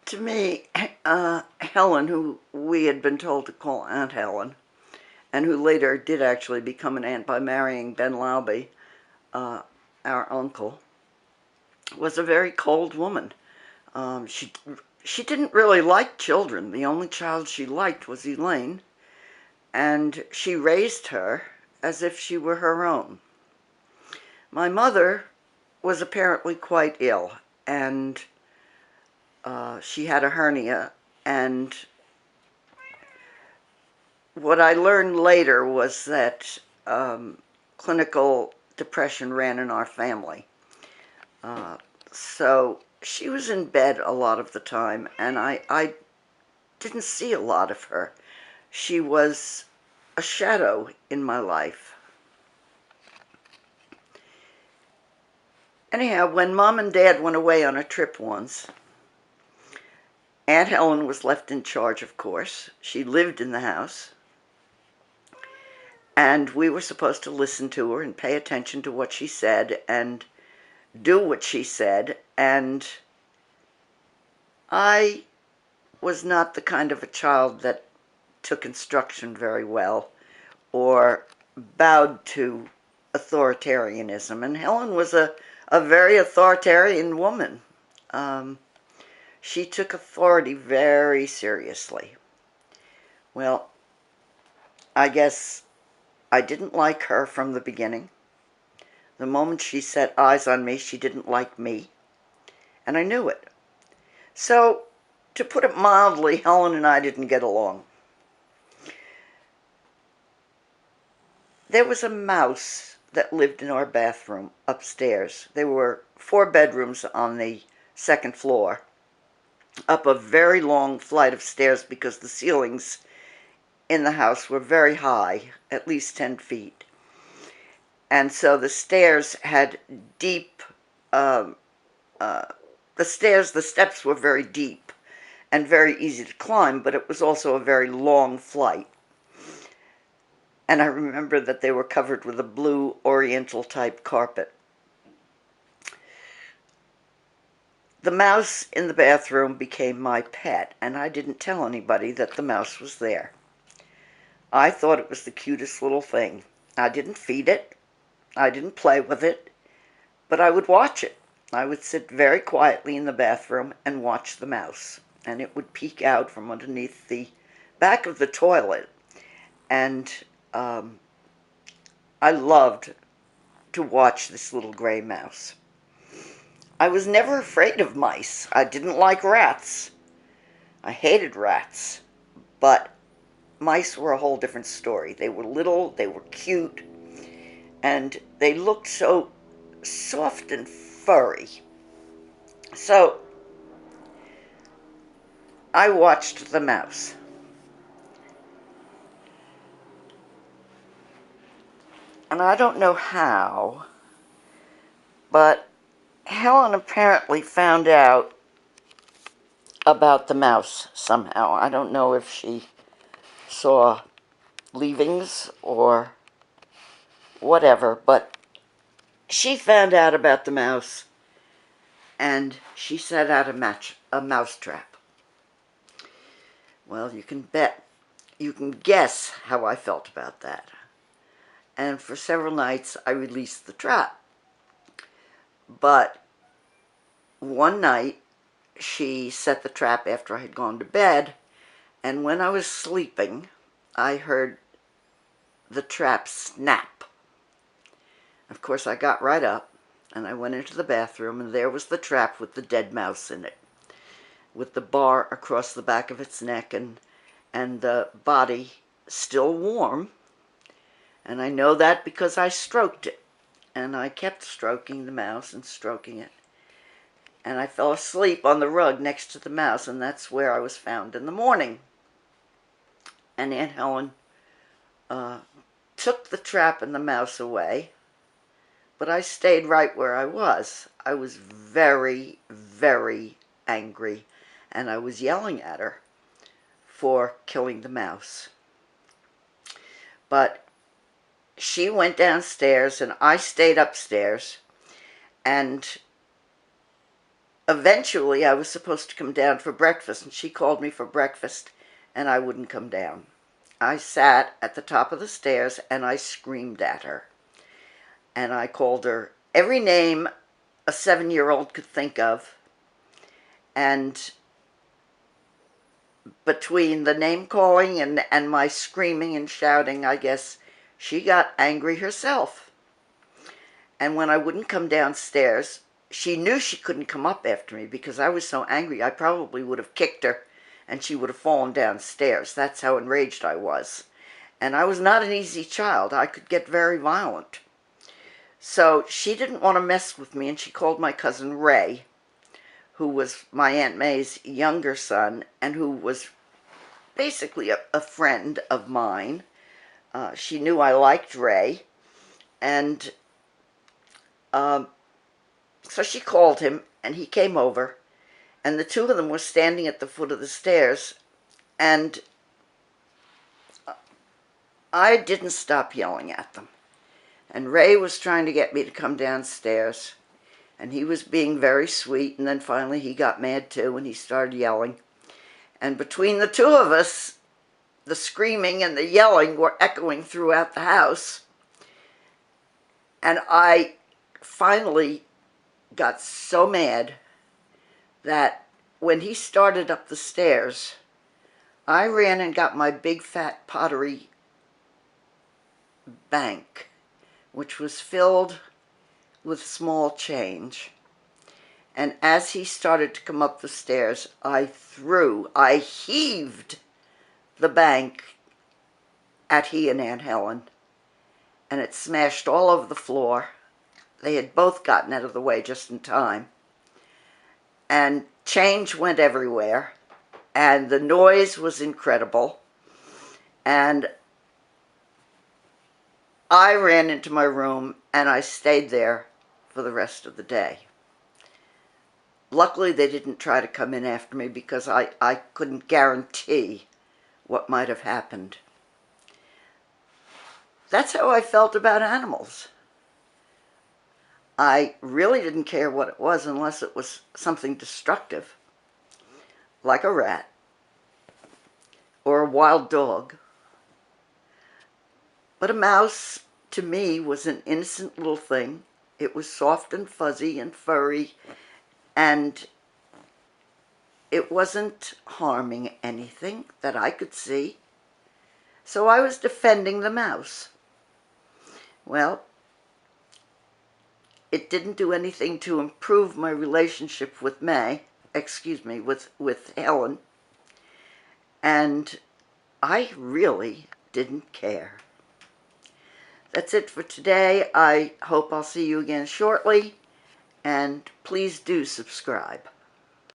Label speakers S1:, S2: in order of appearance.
S1: To me, Helen, who we had been told to call Aunt Helen, and who later did actually become an aunt by marrying Ben Lauby, uh, our uncle, was a very cold woman. She didn't really like children. The only child she liked was Elaine, and she raised her as if she were her own. My mother was apparently quite ill, and she had a hernia, and what I learned later was that clinical depression ran in our family. Uh, so she was in bed a lot of the time, and I didn't see a lot of her. She was a shadow in my life. Anyhow, when Mom and Dad went away on a trip once, Aunt Helen was left in charge, of course. She lived in the house, and we were supposed to listen to her and pay attention to what she said and do what she said. And I was not the kind of a child that took instruction very well or bowed to authoritarianism. And Helen was a very authoritarian woman. Um, she took authority very seriously. Well, I guess I didn't like her from the beginning. The moment she set eyes on me, she didn't like me, and I knew it. So, to put it mildly, Helen and I didn't get along. There was a mouse that lived in our bathroom upstairs. There were 4 bedrooms on the second floor, up a very long flight of stairs because the ceilings in the house were very high, at least 10 feet. And so the stairs had deep, um, uh, the steps were very deep and very easy to climb, but it was also a very long flight. And I remember that they were covered with a blue oriental type carpet. The mouse in the bathroom became my pet, and I didn't tell anybody that the mouse was there. I thought it was the cutest little thing. I didn't feed it, I didn't play with it, but I would watch it. I would sit very quietly in the bathroom and watch the mouse, and it would peek out from underneath the back of the toilet. And um, I loved to watch this little gray mouse. I was never afraid of mice. I didn't like rats. I hated rats. But mice were a whole different story. They were little, they were cute, and they looked so soft and furry. So I watched the mouse. And I don't know how, but Helen apparently found out about the mouse somehow. I don't know if she saw leavings or whatever, but she found out about the mouse and she set out a mouse trap. Well, you can guess how I felt about that. And for several nights I released the trap. But one night she set the trap after I had gone to bed, and when I was sleeping, I heard the trap snap. Of course, I got right up, and I went into the bathroom, and there was the trap with the dead mouse in it, with the bar across the back of its neck, and the body still warm. And I know that because I stroked it, and I kept stroking the mouse and stroking it. And I fell asleep on the rug next to the mouse, and that's where I was found in the morning. And Aunt Helen uh, took the trap and the mouse away, but I stayed right where I was. I was very, very angry, and I was yelling at her for killing the mouse. But she went downstairs, and I stayed upstairs, and eventually I was supposed to come down for breakfast, and she called me for breakfast, and I wouldn't come down. I sat at the top of the stairs and I screamed at her. And I called her every name a 7-year-old could think of. And between the name calling and my screaming and shouting, I guess she got angry herself. And when I wouldn't come downstairs, she knew she couldn't come up after me because I was so angry. I probably would have kicked her and she would have fallen downstairs. That's how enraged I was. And I was not an easy child. I could get very violent. So she didn't want to mess with me, and she called my cousin Ray, who was my Aunt May's younger son and who was basically a friend of mine. She knew I liked Ray, and so she called him, and he came over, and the two of them were standing at the foot of the stairs, and I didn't stop yelling at them. And Ray was trying to get me to come downstairs, and he was being very sweet, and then finally he got mad too, and he started yelling. And between the two of us, the screaming and the yelling were echoing throughout the house. And I finally got so mad that when he started up the stairs, I ran and got my big fat pottery bank, which was filled with small change. And as he started to come up the stairs, I heaved the bank at he and Aunt Helen, and it smashed all over the floor. They had both gotten out of the way just in time. And change went everywhere, and the noise was incredible. And I ran into my room, and I stayed there for the rest of the day. Luckily, they didn't try to come in after me because I couldn't guarantee what might have happened. That's how I felt about animals. I really didn't care what it was unless it was something destructive, like a rat or a wild dog. But a mouse, to me, was an innocent little thing. It was soft and fuzzy and furry, and it wasn't harming anything that I could see. So I was defending the mouse. Well, it didn't do anything to improve my relationship with with Helen. And I really didn't care. That's it for today. I hope I'll see you again shortly, and please do subscribe.